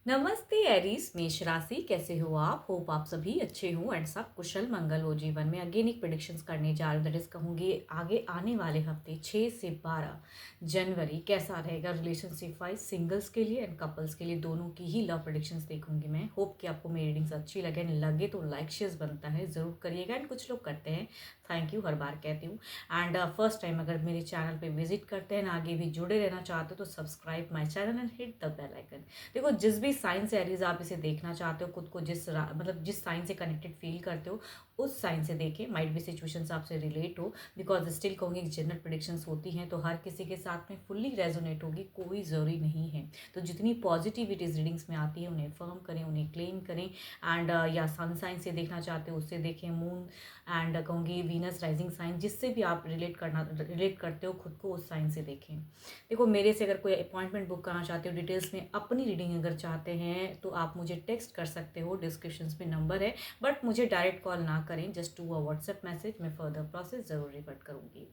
नमस्ते एरीज मेष राशि, कैसे हो आप? होप आप सभी अच्छे हो एंड सब कुशल मंगल हो जीवन में। अगेन एक प्रेडिक्शंस करने जा रहे हो, दैट इज कहूँगी आगे आने वाले हफ्ते 6 से 12 जनवरी कैसा रहेगा रिलेशनशिप वाइज, सिंगल्स के लिए एंड कपल्स के लिए, दोनों की ही लव प्रेडिक्शंस देखूंगी मैं। होप कि आपको मेरी रीडिंग्स अच्छी लगे तो लाइक शेयर बनता है ज़रूर करिएगा एंड कुछ लोग करते हैं, थैंक यू, हर बार कहती हूँ। एंड फर्स्ट टाइम अगर मेरे चैनल पे विजिट करते हैं, आगे भी जुड़े रहना चाहते हो तो subscribe my channel and hit the bell icon. देखो, जिस भी साइन से एरीज आप इसे देखना चाहते हो, खुद को मतलब जिस साइन से कनेक्टेड फील करते हो उस साइन से देखें। माइट भी सिचुएशंस आपसे रिलेट हो, बिकॉज स्टिल कहूँगी जनरल प्रेडिक्शंस होती हैं तो हर किसी के साथ में फुल्ली रेजोनेट होगी, कोई ज़रूरी नहीं है। तो जितनी पॉजिटिविटीज रीडिंग्स में आती है उन्हें फर्म करें, उन्हें क्लेम करें। एंड या सन साइन से देखना चाहते हो उससे देखें, मून एंड कहूँगी वीनस राइजिंग साइन, जिससे भी आप रिलेट करते हो खुद को, उस साइन से देखें। देखो, मेरे से अगर कोई अपॉइंटमेंट बुक करना चाहते हो, डिटेल्स में अपनी रीडिंग अगर चाहते हैं तो आप मुझे टेक्स्ट कर सकते हो, डिस्क्रिप्शन में नंबर है। बट मुझे डायरेक्ट कॉल ना करें, just to a WhatsApp message, मैं फर्दर प्रोसेस ज़रूर रिवर्ट करूँगी।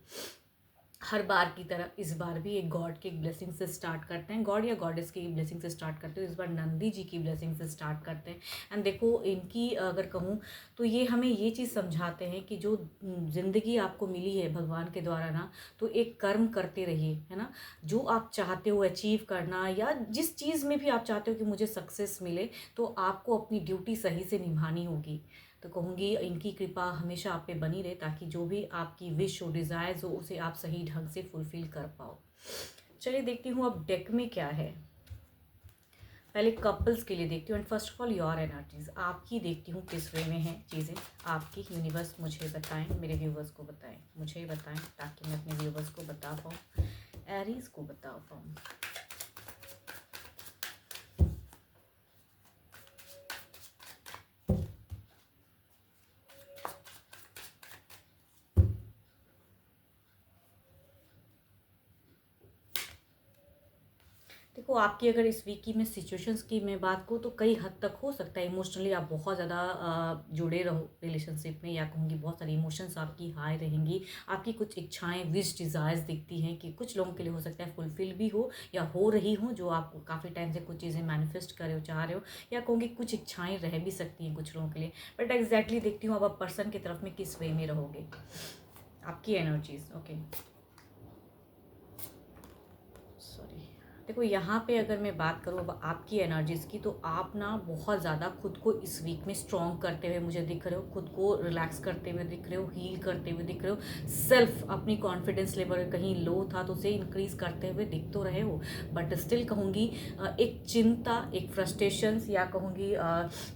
हर बार की तरह इस बार भी एक गॉड की ब्लेसिंग से स्टार्ट करते हैं, गॉड या गॉडेस की ब्लेसिंग से स्टार्ट करते हैं। इस बार नंदी जी की ब्लेसिंग से स्टार्ट करते हैं। एंड देखो, इनकी अगर कहूँ तो ये हमें ये चीज़ समझाते हैं कि जो ज़िंदगी आपको मिली है भगवान के द्वारा ना, तो एक कर्म करते रहिए, है ना। जो आप चाहते हो अचीव करना, या जिस चीज़ में भी आप चाहते हो कि मुझे सक्सेस मिले, तो आपको अपनी ड्यूटी सही से निभानी होगी। तो कहूँगी इनकी कृपा हमेशा आप पे बनी रहे, ताकि जो भी आपकी विश हो, डिज़ायर्स हो, उसे आप सही ढंग से फुलफिल कर पाओ। चलिए देखती हूँ अब डेक में क्या है। पहले कपल्स के लिए देखती हूँ and first of all your energies आपकी देखती हूँ किस वे में है चीज़ें आपकी। यूनिवर्स मुझे बताएं, मेरे व्यूवर्स को बताएं, मुझे बताएं ताकि मैं अपने व्यूवर्स को बता पाऊँ, एरीज को बता पाऊँ। देखो, आपकी अगर इस वीक की मैं सिचुएशंस की मैं बात करूँ तो कई हद तक हो सकता है इमोशनली आप बहुत ज़्यादा जुड़े रहो रिलेशनशिप में, या कहूँगी बहुत सारी इमोशंस आपकी हाई रहेंगी। आपकी कुछ इच्छाएं, विश, डिज़ायर्स दिखती हैं कि कुछ लोगों के लिए हो सकता है फुलफिल भी हो या हो रही हो, जो आप काफ़ी टाइम से कुछ चीज़ें मैनिफेस्ट कर रहे हो, चाह रहे हो, या कहूँगी कुछ इच्छाएँ रह भी सकती हैं कुछ लोगों के लिए। बट एग्जैक्टली देखती हूँ अब आप पर्सन की तरफ में किस वे में रहोगे, आपकी एनर्जीज। Okay, sorry. देखो, यहाँ पे अगर मैं बात करूँ अब आपकी एनर्जीज़ की, तो आप ना बहुत ज़्यादा खुद को इस वीक में स्ट्रॉन्ग करते हुए मुझे दिख रहे हो, खुद को रिलैक्स करते हुए दिख रहे हो, हील करते हुए दिख रहे हो। सेल्फ अपनी कॉन्फिडेंस लेवल कहीं लो था तो उसे इंक्रीज करते हुए दिख तो रहे हो, बट स्टिल कहूँगी एक चिंता, एक फ्रस्ट्रेशंस, या कहूँगी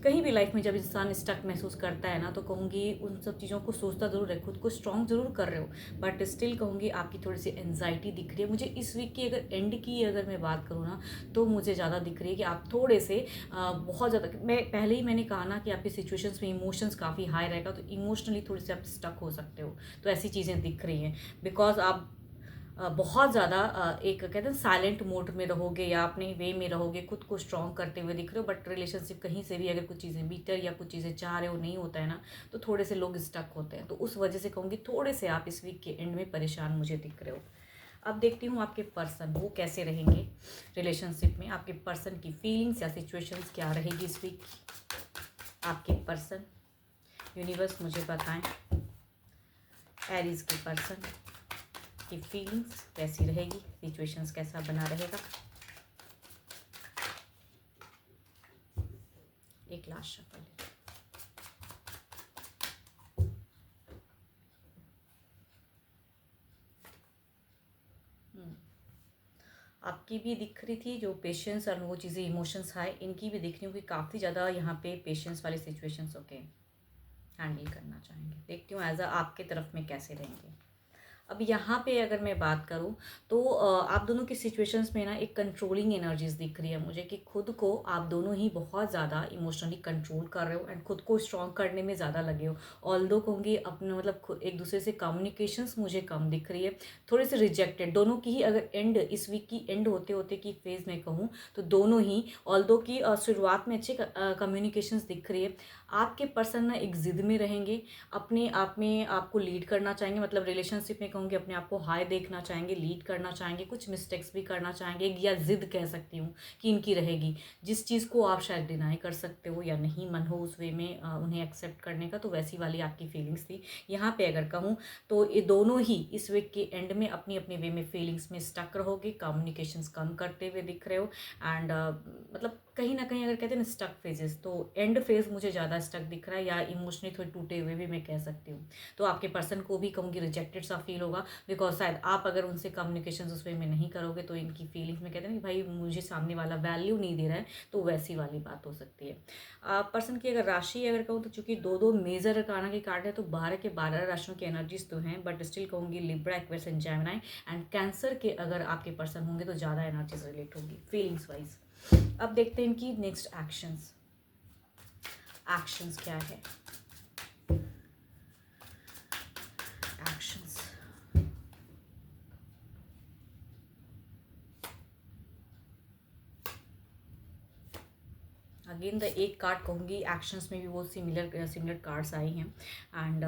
कहीं भी लाइफ में जब इंसान स्टक महसूस करता है ना, तो कहूँगी उन सब चीज़ों को सोचता ज़रूर है, खुद को स्ट्रॉन्ग ज़रूर कर रहे हो, बट स्टिल कहूँगी आपकी थोड़ी सी एनजाइटी दिख रही है मुझे इस वीक की। अगर एंड की अगर मैं बात करूँ ना, तो मुझे ज़्यादा दिख रही है कि आप थोड़े से बहुत ज़्यादा, मैं पहले ही मैंने कहा ना कि आपकी सिचुएशंस में इमोशंस काफ़ी हाई रहेगा, तो इमोशनली थोड़ी सी आप स्टक हो सकते हो। तो ऐसी चीज़ें दिख रही हैं, बिकॉज आप बहुत ज़्यादा एक कहते हैं साइलेंट मोड में रहोगे, या अपने वे में रहोगे, खुद को स्ट्रॉन्ग करते हुए दिख रहे हो। बट रिलेशनशिप कहीं से भी अगर कुछ चीज़ें बीटर या कुछ चीज़ें चाह रहे हो नहीं होता है ना, तो थोड़े से लोग स्टक होते हैं। तो उस वजह से कहूँगी थोड़े से आप इस वीक के एंड में परेशान मुझे दिख रहे हो। अब देखती हूँ आपके पर्सन वो कैसे रहेंगे रिलेशनशिप में, आपके पर्सन की फीलिंग्स या सिचुएशंस क्या रहेगी इस वीक। आपके पर्सन, यूनिवर्स मुझे बताएं, एरीज के पर्सन की फीलिंग्स कैसी रहेगी, सिचुएशंस कैसा बना रहेगा। एक लास्ट शफल। आपकी भी दिख रही थी जो पेशेंस और वो चीज़ें इमोशंस हाई, इनकी भी दिख रही हूँ कि काफ़ी ज़्यादा यहाँ पे पेशेंस वाले सिचुएशंस ओके हैंडल करना चाहेंगे। देखती हूँ एज अ आपके तरफ में कैसे रहेंगे। अब यहाँ पे अगर मैं बात करूँ तो आप दोनों की सिचुएशंस में ना एक कंट्रोलिंग एनर्जीज दिख रही है मुझे, कि खुद को आप दोनों ही बहुत ज़्यादा इमोशनली कंट्रोल कर रहे हो एंड खुद को स्ट्रॉन्ग करने में ज़्यादा लगे हो। ऑल्दो कहूँगी अपने मतलब एक दूसरे से कम्युनिकेशंस मुझे कम दिख रही है, थोड़े से रिजेक्टेड दोनों की ही। अगर एंड इस वीक की एंड होते होते की फेज़ में कहूँ तो दोनों ही, ऑल्दो की शुरुआत में अच्छे कम्युनिकेशंस दिख रही है। आपके पर्सन ना एक ज़िद में रहेंगे, अपने आप में आपको लीड करना चाहेंगे, मतलब रिलेशनशिप में कहूँ कहूँगी अपने आप को हाई देखना चाहेंगे, लीड करना चाहेंगे, कुछ मिस्टेक्स भी करना चाहेंगे, या ज़िद कह सकती हूँ कि इनकी रहेगी। जिस चीज़ को आप शायद डिनाई कर सकते हो या नहीं मन हो उस वे में उन्हें एक्सेप्ट करने का, तो वैसी वाली आपकी फीलिंग्स थी। यहाँ पे अगर कहूँ तो ये दोनों ही इस वीक के एंड में अपनी अपनी वे में फीलिंग्स में स्टक रहोगे, कम्युनिकेशंस कम करते हुए दिख रहे हो। एंड मतलब कहीं ना कहीं अगर कहते हैं ना स्टक फेजेस, तो एंड फेज मुझे ज़्यादा स्टक दिख रहा है, या इमोशनली थोड़े टूटे हुए भी मैं कह सकती हूँ। तो आपके पर्सन को भी कहूँगी रिजेक्टेड सा फील होगा, बिकॉज शायद आप अगर उनसे कम्युनिकेशन उस वे में नहीं करोगे तो इनकी फीलिंग्स में कहते हैं कि भाई मुझे सामने वाला वैल्यू नहीं दे रहा है, तो वैसी वाली बात हो सकती है। पर्सन की अगर राशि अगर कहूँ तो चूंकि दो दो मेजर अरकाना के कार्ड है, तो 12 के 12 राशियों की एनर्जीज तो हैं, बट स्टिल कहूँगी Libra, Aquarius and Gemini and cancer के अगर आपके पर्सन होंगे तो ज़्यादा एनर्जीज रिलेट होगी फीलिंग्स वाइज। अब देखते हैं इनकी नेक्स्ट एक्शंस। एक्शंस क्या है? एक्शंस अगेन द एक कार्ड कहूँगी, एक्शंस में भी वो सिमिलर कार्ड्स आई हैं। एंड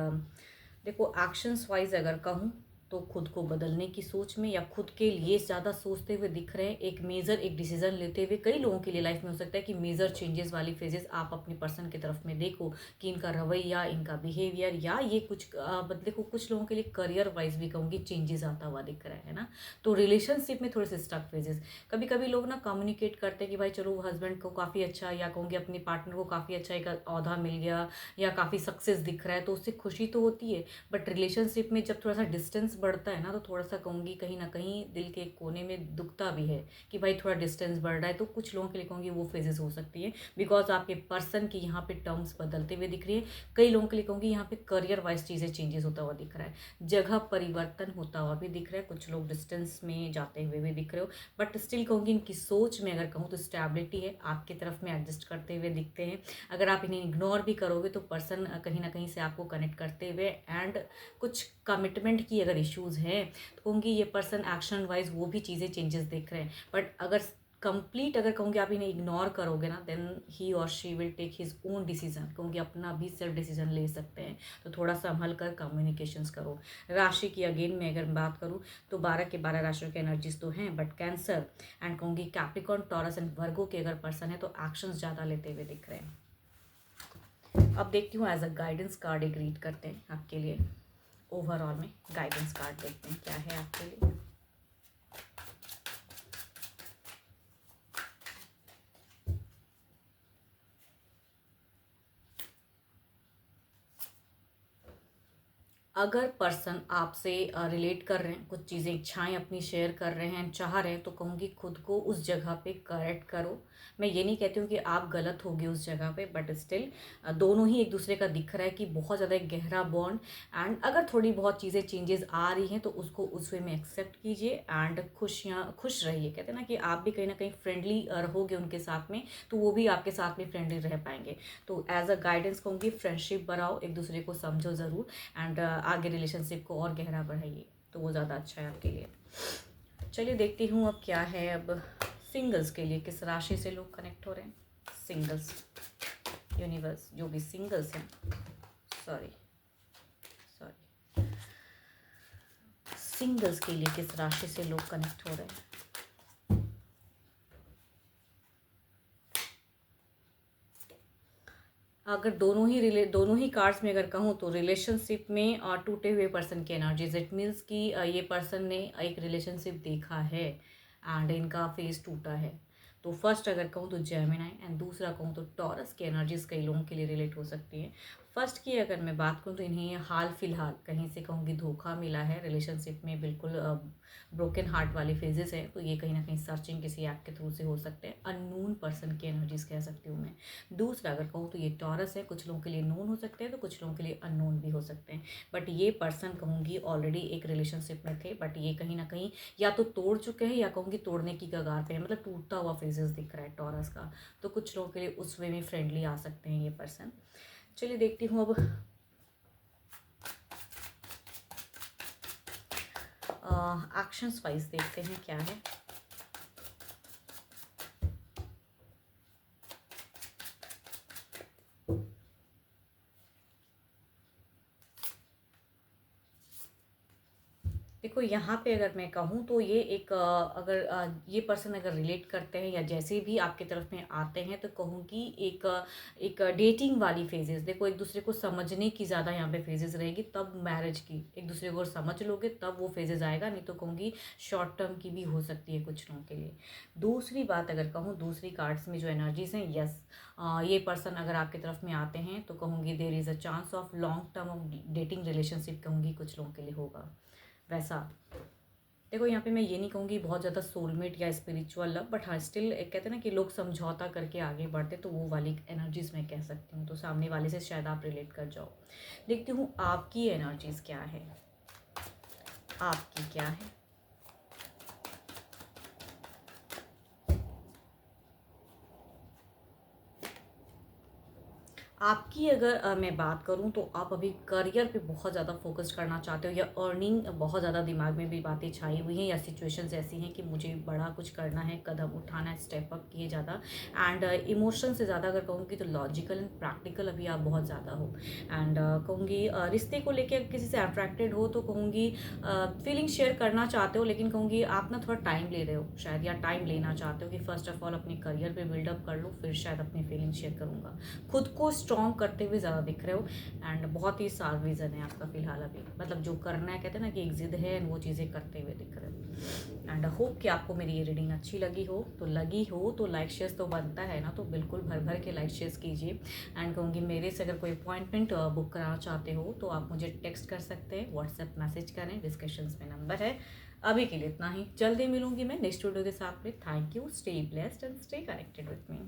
देखो एक्शंस वाइज अगर कहूँ तो खुद को बदलने की सोच में या खुद के लिए ज़्यादा सोचते हुए दिख रहे हैं, एक डिसीजन लेते हुए। कई लोगों के लिए लाइफ में हो सकता है कि मेजर चेंजेस वाली फेजेस आप अपने पर्सन की तरफ में देखो कि इनका रवैया, इनका बिहेवियर, या ये कुछ बदले को कुछ लोगों के लिए करियर वाइज भी कहूँगी चेंजेस आता हुआ दिख रहा है ना। तो रिलेशनशिप में थोड़े से स्टक फेजेस, कभी कभी लोग ना कम्युनिकेट करते हैं कि भाई चलो हस्बैंड को काफ़ी अच्छा, या कहूँगी अपने पार्टनर को काफ़ी अच्छा एक औहदा मिल गया या काफ़ी सक्सेस दिख रहा है, तो उससे खुशी तो होती है। बट रिलेशनशिप में जब थोड़ा सा डिस्टेंस बढ़ता है ना, तो थोड़ा सा कहूँगी कहीं ना कहीं दिल के कोने में दुखता भी है कि भाई थोड़ा डिस्टेंस बढ़ रहा है। तो कुछ लोगों के लिए कहूँगी वो फेजेस हो सकती है, बिकॉज आपके पर्सन की यहाँ पे टर्म्स बदलते हुए दिख रही है। कई लोगों के लिए कहूँगी यहाँ पे करियर वाइज चीज़ें चेंजेस होता हुआ दिख रहा है, जगह परिवर्तन होता हुआ भी दिख रहा है, कुछ लोग डिस्टेंस में जाते हुए भी दिख रहे हो। बट स्टिल कहूँगी इनकी सोच में अगर कहूँ तो स्टेबिलिटी है, आपकी तरफ में एडजस्ट करते हुए दिखते हैं। अगर आप इन्हें इग्नोर भी करोगे तो पर्सन कहीं ना कहीं से आपको कनेक्ट करते हुए, एंड कुछ कमिटमेंट की अगर इश्यूज हैं तो कहूँगी ये पर्सन एक्शन वाइज वो भी चीज़ें चेंजेस देख रहे हैं। बट अगर कंप्लीट अगर कहूँगी आप इन्हें इग्नोर करोगे ना, देन ही और she will take his own decision, कहूँगी अपना भी सेल्फ डिसीजन ले सकते हैं। तो थोड़ा संभल कर कम्युनिकेशंस करो। राशि की अगेन मैं अगर बात करूँ तो 12 के 12 राशियों के एनर्जीज तो हैं, बट कैंसर एंड कहूँगी कैप्रिकॉर्न, टॉरस एंड वर्गो के अगर पर्सन है तो एक्शंस ज़्यादा लेते हुए दिख रहे हैं। अब देखती हूँ एज अ गाइडेंस कार्ड एक रीड करते हैं आपके लिए। ओवरऑल में गाइडेंस कार्ड देखते हैं क्या है आपके लिए। अगर पर्सन आपसे रिलेट कर रहे हैं, कुछ चीज़ें इच्छाएं अपनी शेयर कर रहे हैं, चाह रहे हैं, तो कहूँगी खुद को उस जगह पे करेक्ट करो। मैं ये नहीं कहती हूँ कि आप गलत होगे उस जगह पे, बट स्टिल दोनों ही एक दूसरे का दिख रहा है कि बहुत ज़्यादा एक गहरा बॉन्ड। एंड अगर थोड़ी बहुत चीज़ें चेंजेस आ रही हैं तो उसको उस वे में एक्सेप्ट कीजिए एंड खुश रहिए। कहते हैं ना कि आप भी कहीं ना कहीं फ्रेंडली रहोगे उनके साथ में, तो वो भी आपके साथ में फ्रेंडली रह पाएंगे। तो एज अ गाइडेंस कहूँगी फ्रेंडशिप बढ़ाओ, एक दूसरे को समझो ज़रूर, एंड आगे रिलेशनशिप को और गहरा बढ़ाइए, तो वो ज़्यादा अच्छा है आपके लिए। चलिए देखती हूँ अब क्या है। अब सिंगल्स के लिए किस राशि से लोग कनेक्ट हो रहे हैं। सिंगल्स, यूनिवर्स जो भी सिंगल्स हैं, सॉरी सिंगल्स के लिए किस राशि से लोग कनेक्ट हो रहे हैं। अगर दोनों ही कार्ड्स में अगर कहूँ तो रिलेशनशिप में और टूटे हुए पर्सन की एनर्जीज, इट मीन्स कि ये पर्सन ने एक रिलेशनशिप देखा है एंड इनका फेस टूटा है। तो फर्स्ट अगर कहूँ तो जेमिनी एंड दूसरा कहूँ तो टॉरस की एनर्जीज कई लोगों के लिए रिलेट हो सकती हैं। फर्स्ट की अगर मैं बात करूँ तो इन्हें हाल फिलहाल कहीं से कहूँगी धोखा मिला है रिलेशनशिप में, बिल्कुल ब्रोकन हार्ट वाले फेजेस हैं। तो ये कहीं ना कहीं सर्चिंग किसी ऐप के थ्रू से हो सकते हैं, अननोन पर्सन की एनर्जीज कह सकती हूँ मैं। दूसरा अगर कहूँ तो ये टॉरस है, कुछ लोगों के लिए नोन हो सकते हैं तो कुछ लोगों के लिए अननोन भी हो सकते हैं। बट ये पर्सन कहूँगी ऑलरेडी एक रिलेशनशिप में थे, बट ये कहीं ना कहीं या तो तोड़ चुके हैं या कहूँगी तोड़ने की कगार पे है, मतलब टूटता हुआ फेजेस दिख रहा है टॉरस का। तो कुछ लोगों के लिए उस वे में फ्रेंडली आ सकते हैं ये पर्सन। चलिए देखती हूँ अब एक्शंस वाइज देखते हैं क्या है। देखो यहाँ पे अगर मैं कहूँ तो ये एक अगर ये पर्सन अगर रिलेट करते हैं या जैसे भी आपकी तरफ में आते हैं तो कहूँगी एक डेटिंग वाली फेजेस, देखो एक दूसरे को समझने की ज़्यादा यहाँ पे फेजेस रहेगी, तब मैरिज की एक दूसरे को समझ लोगे तब वो फेजेस आएगा, नहीं तो कहूँगी शॉर्ट टर्म की भी हो सकती है कुछ लोगों के लिए। दूसरी बात अगर कहूँ, दूसरी कार्ड्स में जो एनर्जीज हैं, यस ये पर्सन अगर आपकी तरफ में आते हैं तो कहूँगी there is a chance of long term of dating relationship, कहूँगी कुछ लोगों के लिए होगा वैसा। देखो यहाँ पे मैं ये नहीं कहूँगी बहुत ज़्यादा सोलमेट या स्पिरिचुअल लव, बट हाँ स्टिल एक कहते हैं ना कि लोग समझौता करके आगे बढ़ते, तो वो वाली एनर्जीज मैं कह सकती हूँ। तो सामने वाले से शायद आप रिलेट कर जाओ। देखती हूँ आपकी एनर्जीज क्या है, आपकी क्या है। आपकी अगर मैं बात करूं तो आप अभी करियर पे बहुत ज़्यादा फोकस करना चाहते हो, या अर्निंग बहुत ज़्यादा दिमाग में भी बातें छाई हुई हैं, या सिचुएशंस ऐसी हैं कि मुझे बड़ा कुछ करना है, कदम उठाना है, स्टेप अप किए ज़्यादा। एंड इमोशन से ज़्यादा अगर कहूँगी तो लॉजिकल एंड प्रैक्टिकल अभी आप बहुत ज़्यादा हो। एंड कहूँगी रिश्ते को लेकर किसी से अट्रैक्टेड हो तो कहूँगी फीलिंग शेयर करना चाहते हो, लेकिन कहूँगी आप ना थोड़ा टाइम ले रहे हो शायद, या टाइम लेना चाहते हो कि फर्स्ट ऑफ ऑल अपने करियर पे बिल्डअप कर लो, फिर शायद अपनी फीलिंग शेयर करूँगा। खुद को स्ट्रॉन्ग करते हुए ज़्यादा दिख रहे हो, एंड बहुत ही साल विजन है आपका फिलहाल अभी, मतलब जो करना है कहते हैं ना कि एक जिद है, एंड वो चीज़ें करते हुए दिख रहे हो। एंड होप कि आपको मेरी ये रीडिंग अच्छी लगी हो, तो लाइक शेयर्स तो बनता है ना, तो बिल्कुल भर भर के लाइक शेयर्स कीजिए। एंड कहूँगी मेरे से अगर कोई अपॉइंटमेंट बुक कराना चाहते हो तो आप मुझे टेक्स्ट कर सकते हैं, व्हाट्सएप मैसेज करें, डिस्कशंस में नंबर है। अभी के लिए इतना ही, जल्दी मिलूंगी मैं नेक्स्ट वीडियो के साथ में। Thank you, stay blessed and stay connected with me.